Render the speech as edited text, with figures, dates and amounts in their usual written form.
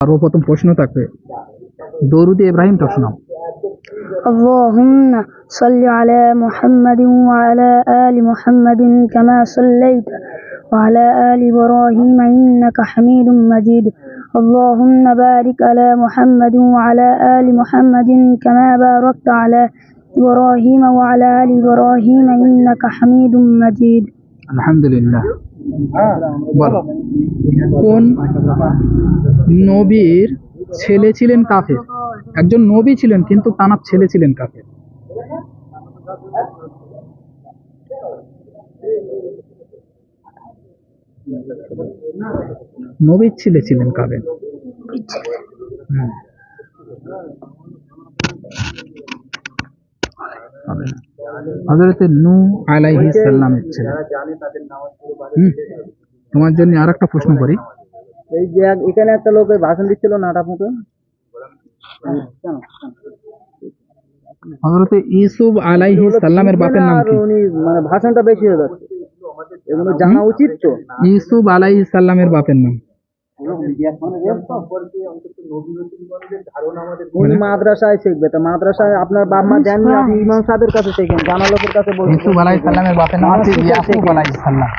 সর্বপ্রথম প্রশ্ন থাকবে দরুদে ইব্রাহিমটা শোনাও। اللهم صل على محمد وعلى آل محمد كما صليت وعلى آل إبراهيم إنك حميد مجيد اللهم بارك على محمد وعلى آل محمد كما باركت على إبراهيم وعلى آل إبراهيم إنك حميد مجيد আলহামদুলিল্লাহ। বলো, কোন নবীর ছেলে ছিলেন কাফের? একজন নবী ছিলেন কিন্তু তার ছেলে ছিলেন কাফের। নবীর ছেলে ছিলেন কাফের। হযরতে নূহ আলাইহিস সালামের ছেলে। তোমার জন্য আরেকটা প্রশ্ন করি। এই যে এখানে একটা লোক ভাষণ দিচ্ছিল না আপনাকে, হযরতে ইউসুফ আলাইহিস সালামের বাপের নাম কি? উনি মানে ভাষণটা বেশি হয়ে যাচ্ছে, এগুলো জানা উচিত তো। ইউসুফ আলাইহিস সালামের বাপের নাম? উনি মাদ্রাসায় শিখবে, তো মাদ্রাসায় আপনার বাপ মা দেননি, আপনি ইমাম সাহেবের কাছে শিখেন, জানা লোকের কাছে বলুন। ইউসুফ আলাইহিস সালামের বাপের নাম হচ্ছে ইয়াকুব আলাইহিস সালাম।